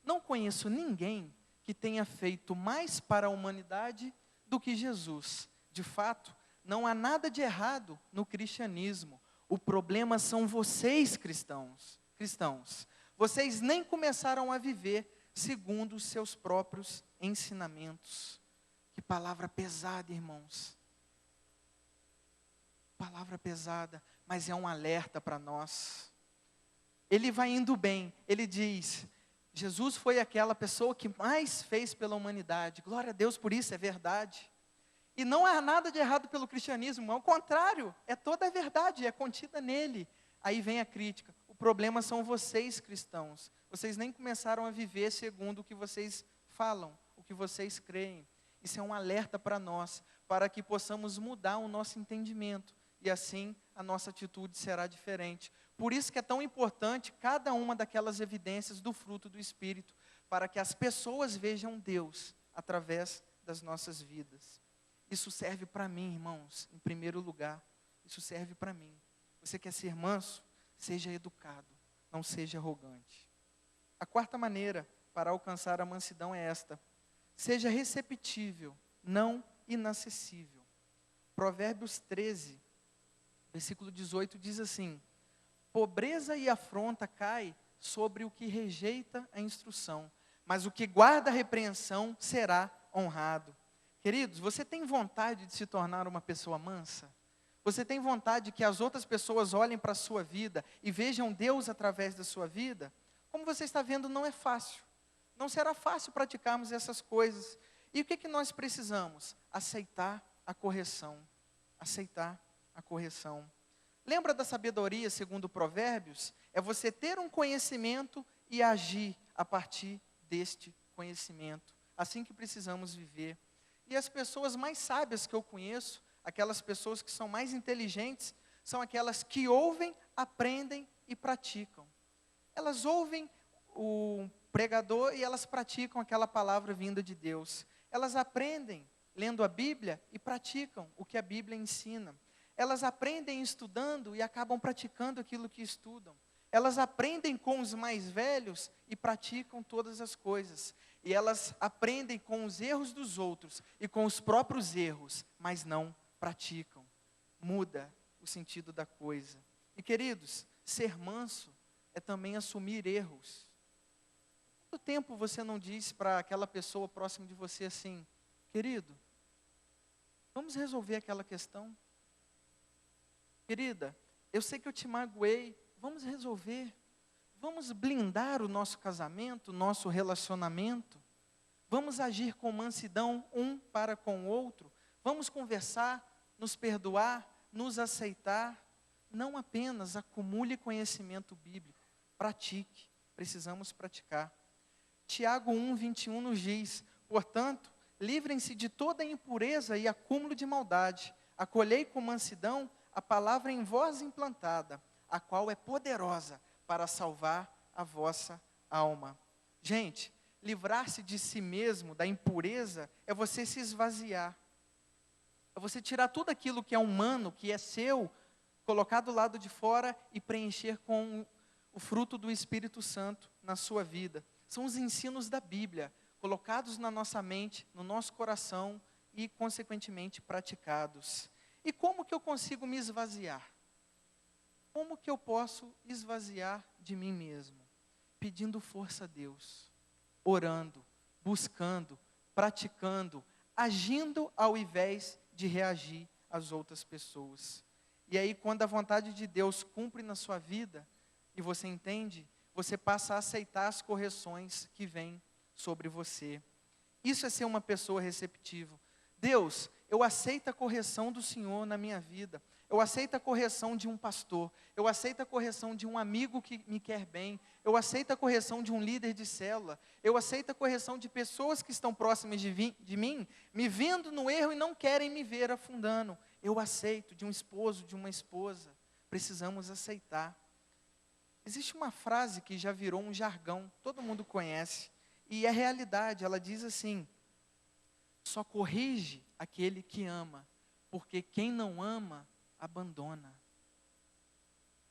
não conheço ninguém que tenha feito mais para a humanidade do que Jesus. De fato, não há nada de errado no cristianismo. O problema são vocês, cristãos. vocês nem começaram a viver segundo os seus próprios ensinamentos. Que palavra pesada, irmãos. Palavra pesada, mas é um alerta para nós. Ele vai indo bem, ele diz, Jesus foi aquela pessoa que mais fez pela humanidade. Glória a Deus por isso, é verdade. E não há nada de errado pelo cristianismo, ao contrário, é toda a verdade, é contida nele. Aí vem a crítica, o problema são vocês cristãos, vocês nem começaram a viver segundo o que vocês falam, o que vocês creem. Isso é um alerta para nós, para que possamos mudar o nosso entendimento, e assim a nossa atitude será diferente. Por isso que é tão importante cada uma daquelas evidências do fruto do Espírito, para que as pessoas vejam Deus através das nossas vidas. Isso serve para mim, irmãos, em primeiro lugar. Isso serve para mim. Você quer ser manso? Seja educado, não seja arrogante. A quarta maneira para alcançar a mansidão é esta: seja receptível, não inacessível. Provérbios 13, versículo 18 diz assim: pobreza e afronta cai sobre o que rejeita a instrução, mas o que guarda a repreensão será honrado. Queridos, você tem vontade de se tornar uma pessoa mansa? Você tem vontade que as outras pessoas olhem para a sua vida e vejam Deus através da sua vida? Como você está vendo, não é fácil. Não será fácil praticarmos essas coisas. E o que nós precisamos? Aceitar a correção. Aceitar a correção. Lembra da sabedoria segundo Provérbios? É você ter um conhecimento e agir a partir deste conhecimento. Assim que precisamos viver. E as pessoas mais sábias que eu conheço, aquelas pessoas que são mais inteligentes, são aquelas que ouvem, aprendem e praticam. Elas ouvem o pregador e elas praticam aquela palavra vinda de Deus. Elas aprendem lendo a Bíblia e praticam o que a Bíblia ensina. Elas aprendem estudando e acabam praticando aquilo que estudam. Elas aprendem com os mais velhos e praticam todas as coisas. E elas aprendem com os erros dos outros e com os próprios erros, mas não praticam. Muda o sentido da coisa. E queridos, ser manso é também assumir erros. Quanto tempo você não diz para aquela pessoa próxima de você assim: querido, vamos resolver aquela questão? Querida, eu sei que eu te magoei, vamos resolver. Vamos blindar o nosso casamento, o nosso relacionamento. Vamos agir com mansidão um para com o outro. Vamos conversar, nos perdoar, nos aceitar. Não apenas acumule conhecimento bíblico, pratique. Precisamos praticar. Tiago 1:21 nos diz: portanto, livrem-se de toda impureza e acúmulo de maldade. Acolhei com mansidão a palavra em vós implantada, a qual é poderosa para salvar a vossa alma. Gente, livrar-se de si mesmo, da impureza, é você se esvaziar. É você tirar tudo aquilo que é humano, que é seu, colocar do lado de fora e preencher com o fruto do Espírito Santo na sua vida. São os ensinos da Bíblia, colocados na nossa mente, no nosso coração e, consequentemente, praticados. E como que eu consigo me esvaziar? Como que eu posso esvaziar de mim mesmo? Pedindo força a Deus, orando, buscando, praticando, agindo ao invés de reagir às outras pessoas. E aí, quando a vontade de Deus cumpre na sua vida, e você entende, você passa a aceitar as correções que vêm sobre você. Isso é ser uma pessoa receptiva. Deus, eu aceito a correção do Senhor na minha vida. Eu aceito a correção de um pastor. Eu aceito a correção de um amigo que me quer bem. Eu aceito a correção de um líder de célula. Eu aceito a correção de pessoas que estão próximas de mim, me vendo no erro e não querem me ver afundando. Eu aceito de um esposo, de uma esposa. Precisamos aceitar. Existe uma frase que já virou um jargão, todo mundo conhece. E é realidade, ela diz assim: só corrige aquele que ama, porque quem não ama, abandona.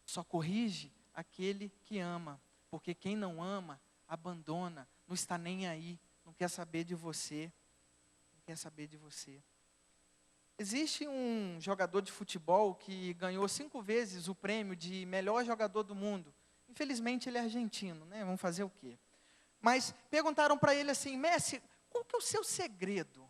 Só corrige aquele que ama, porque quem não ama, abandona, não está nem aí, não quer saber de você, não quer saber de você. Existe um jogador de futebol que ganhou 5 vezes o prêmio de melhor jogador do mundo. Infelizmente ele é argentino, né? Vamos fazer o quê? Mas perguntaram para ele assim: Messi, qual que é o seu segredo?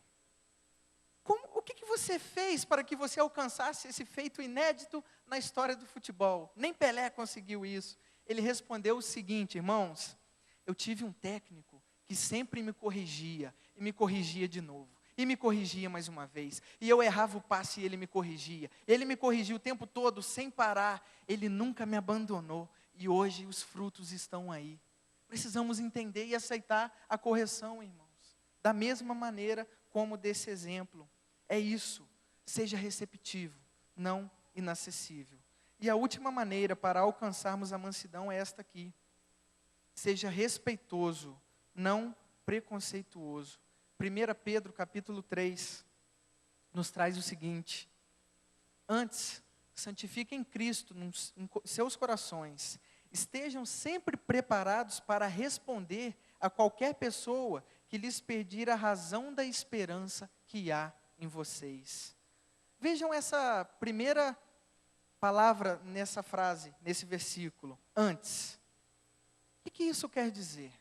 O que você fez para que você alcançasse esse feito inédito na história do futebol? Nem Pelé conseguiu isso. Ele respondeu o seguinte: irmãos, eu tive um técnico que sempre me corrigia, e me corrigia de novo, e me corrigia mais uma vez, e eu errava o passe e ele me corrigia o tempo todo, sem parar, ele nunca me abandonou, e hoje os frutos estão aí. Precisamos entender e aceitar a correção, irmãos, da mesma maneira como desse exemplo. É isso, seja receptivo, não inacessível. E a última maneira para alcançarmos a mansidão é esta aqui: seja respeitoso, não preconceituoso. 1 Pedro capítulo 3 nos traz o seguinte: antes, santifiquem Cristo em seus corações, estejam sempre preparados para responder a qualquer pessoa que lhes pedir a razão da esperança que há em vocês. Vejam essa primeira palavra nessa frase, nesse versículo, antes. O que isso quer dizer?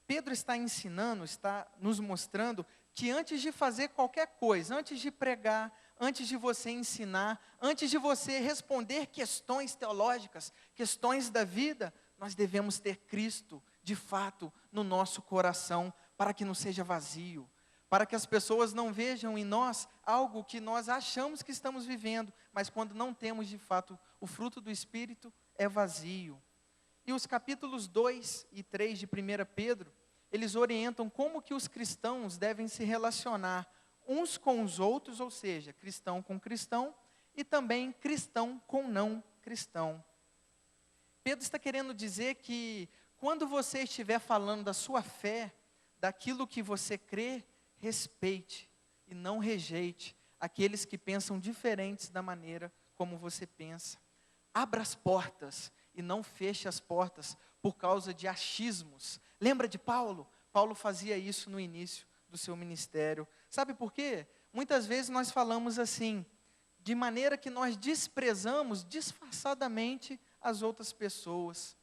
Pedro está ensinando, está nos mostrando que antes de fazer qualquer coisa, antes de pregar, antes de você ensinar, antes de você responder questões teológicas, questões da vida, nós devemos ter Cristo, de fato, no nosso coração, para que não seja vazio, para que as pessoas não vejam em nós algo que nós achamos que estamos vivendo, mas quando não temos de fato o fruto do Espírito, é vazio. E os capítulos 2 e 3 de 1 Pedro, eles orientam como que os cristãos devem se relacionar uns com os outros, ou seja, cristão com cristão, e também cristão com não cristão. Pedro está querendo dizer que quando você estiver falando da sua fé, daquilo que você crê, respeite e não rejeite aqueles que pensam diferentes da maneira como você pensa. Abra as portas e não feche as portas por causa de achismos. Lembra de Paulo? Paulo fazia isso no início do seu ministério. Sabe por quê? Muitas vezes nós falamos assim, de maneira que nós desprezamos disfarçadamente as outras pessoas.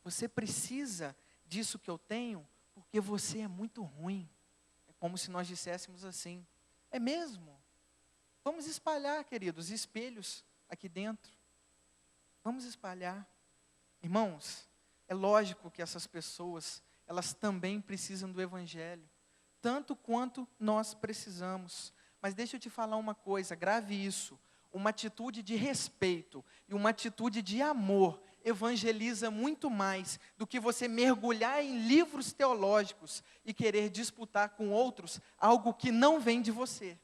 Você precisa disso que eu tenho, porque você é muito ruim. É como se nós disséssemos assim. É mesmo? Vamos espalhar, queridos, espelhos aqui dentro. Vamos espalhar. Irmãos, é lógico que essas pessoas, elas também precisam do Evangelho, tanto quanto nós precisamos. Mas deixa eu te falar uma coisa, grave isso. Uma atitude de respeito e uma atitude de amor evangeliza muito mais do que você mergulhar em livros teológicos e querer disputar com outros algo que não vem de você.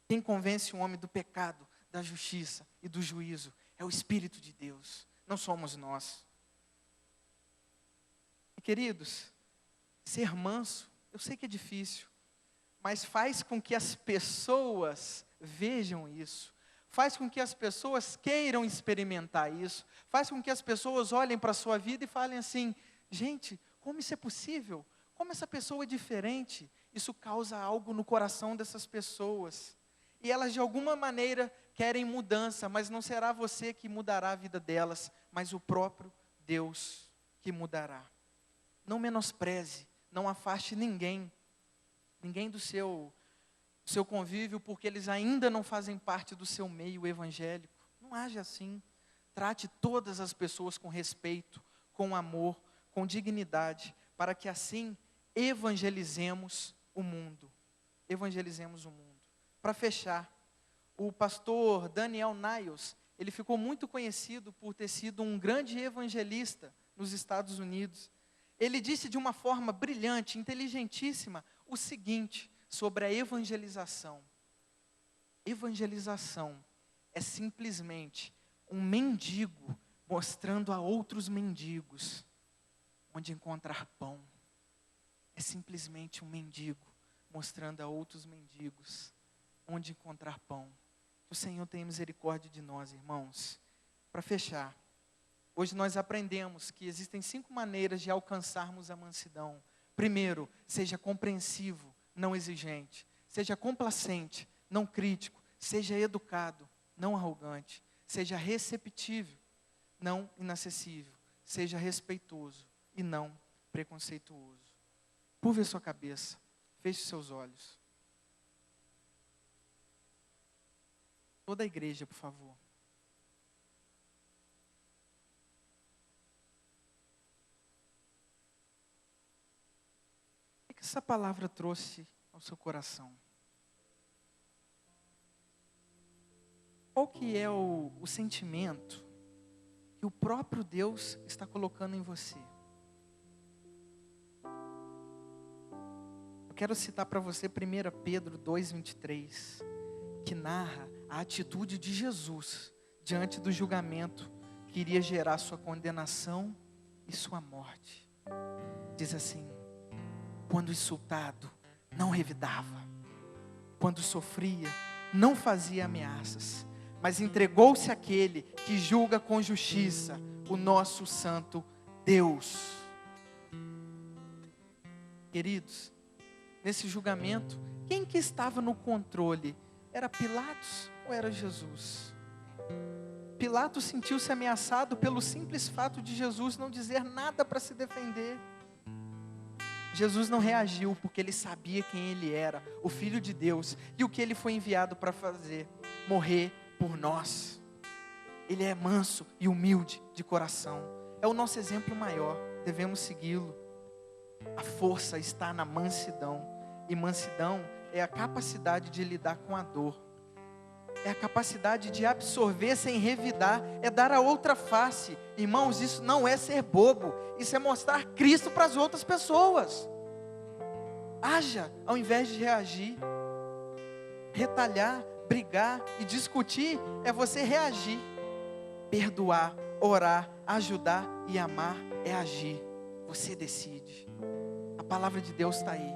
Quem convence o homem do pecado, da justiça e do juízo é o Espírito de Deus, não somos nós. E, queridos, ser manso, eu sei que é difícil, mas faz com que as pessoas vejam isso, faz com que as pessoas queiram experimentar isso, faz com que as pessoas olhem para a sua vida e falem assim: gente, como isso é possível? Como essa pessoa é diferente? Isso causa algo no coração dessas pessoas. E elas de alguma maneira querem mudança, mas não será você que mudará a vida delas, mas o próprio Deus que mudará. Não menospreze, não afaste ninguém do seu convívio, porque eles ainda não fazem parte do seu meio evangélico. Não age assim. Trate todas as pessoas com respeito, com amor, com dignidade, para que assim evangelizemos o mundo. Evangelizemos o mundo. Para fechar, o pastor Daniel Niles, ele ficou muito conhecido por ter sido um grande evangelista nos Estados Unidos. Ele disse de uma forma brilhante, inteligentíssima, o seguinte sobre a evangelização. Evangelização é simplesmente um mendigo mostrando a outros mendigos onde encontrar pão. É simplesmente um mendigo mostrando a outros mendigos onde encontrar pão. Que o Senhor tenha misericórdia de nós, irmãos. Para fechar, hoje nós aprendemos que existem 5 maneiras de alcançarmos a mansidão. Primeiro, seja compreensivo, não exigente. Seja complacente, não crítico. Seja educado, não arrogante. Seja receptível, não inacessível. Seja respeitoso e não preconceituoso. Curve a sua cabeça, feche seus olhos. Toda a igreja, por favor. O que essa palavra trouxe ao seu coração? Qual que é o sentimento que o próprio Deus está colocando em você? Eu quero citar para você 1 Pedro 2,23, que narra a atitude de Jesus diante do julgamento que iria gerar sua condenação e sua morte. Diz assim: quando insultado, não revidava. Quando sofria, não fazia ameaças, mas entregou-se àquele que julga com justiça, o nosso santo Deus. Queridos, nesse julgamento, quem que estava no controle? Era Pilatos ou era Jesus? Pilatos sentiu-se ameaçado pelo simples fato de Jesus não dizer nada para se defender. Jesus não reagiu porque ele sabia quem ele era, o Filho de Deus, e o que ele foi enviado para fazer: morrer por nós. Ele é manso e humilde de coração. É o nosso exemplo maior, devemos segui-lo. A força está na mansidão, e mansidão é a capacidade de lidar com a dor. É a capacidade de absorver sem revidar, é dar a outra face. Irmãos, isso não é ser bobo, isso é mostrar Cristo para as outras pessoas. Haja ao invés de reagir. Retalhar, brigar e discutir é você reagir. Perdoar, orar, ajudar e amar é agir. Você decide. A palavra de Deus está aí.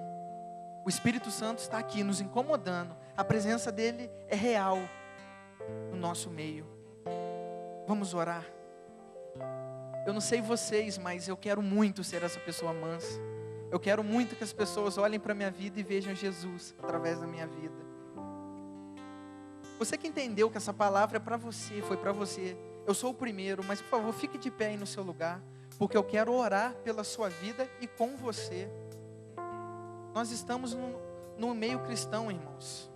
O Espírito Santo está aqui nos incomodando. A presença dele é real no nosso meio. Vamos orar. Eu não sei vocês, mas eu quero muito ser essa pessoa mansa. Eu quero muito que as pessoas olhem para a minha vida e vejam Jesus através da minha vida. Você que entendeu que essa palavra é para você, foi para você. Eu sou o primeiro, mas por favor, fique de pé aí no seu lugar, porque eu quero orar pela sua vida e com você. Nós estamos no meio cristão, irmãos.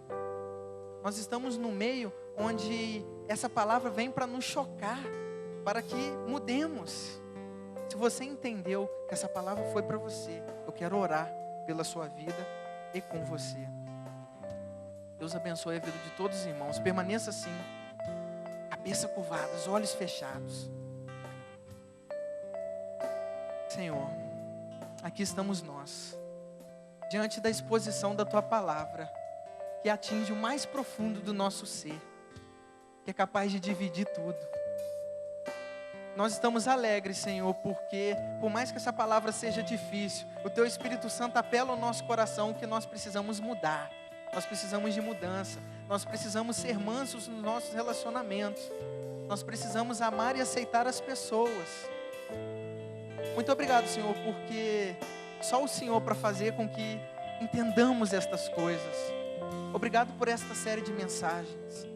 Nós estamos no meio onde essa palavra vem para nos chocar, para que mudemos. Se você entendeu que essa palavra foi para você, eu quero orar pela sua vida e com você. Deus abençoe a vida de todos os irmãos. Permaneça assim, cabeça curvada, os olhos fechados. Senhor, aqui estamos nós, diante da exposição da Tua palavra, que atinge o mais profundo do nosso ser, que é capaz de dividir tudo. Nós estamos alegres, Senhor, porque por mais que essa palavra seja difícil, o Teu Espírito Santo apela ao nosso coração que nós precisamos mudar. Nós precisamos de mudança. Nós precisamos ser mansos nos nossos relacionamentos. Nós precisamos amar e aceitar as pessoas. Muito obrigado, Senhor, porque só o Senhor para fazer com que entendamos estas coisas. Obrigado por esta série de mensagens.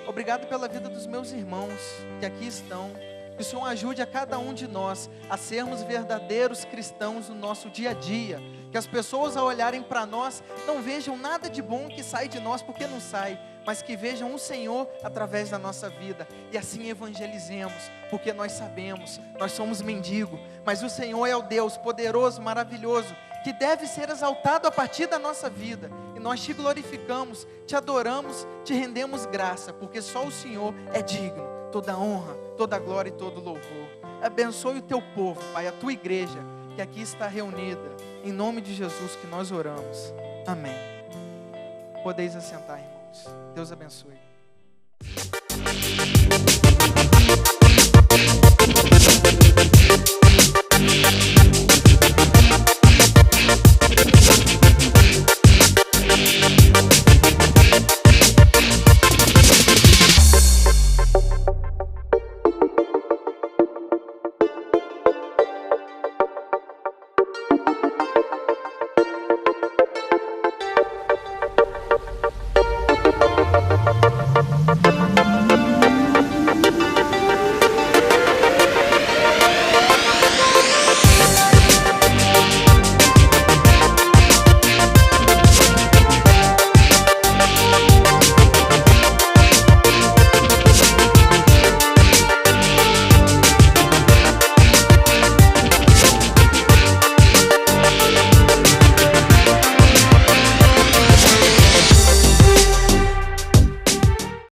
Obrigado pela vida dos meus irmãos que aqui estão. Que o Senhor ajude a cada um de nós a sermos verdadeiros cristãos no nosso dia a dia. Que as pessoas, ao olharem para nós, não vejam nada de bom que sai de nós, porque não sai, mas que vejam o Senhor através da nossa vida. E assim evangelizemos, porque nós sabemos, nós somos mendigos, mas o Senhor é o Deus poderoso, maravilhoso, que deve ser exaltado a partir da nossa vida. E nós te glorificamos, te adoramos, te rendemos graça, porque só o Senhor é digno. Toda honra, toda glória e todo louvor. Abençoe o teu povo, Pai, a tua igreja, que aqui está reunida. Em nome de Jesus que nós oramos. Amém. Podeis assentar, irmãos. Deus abençoe.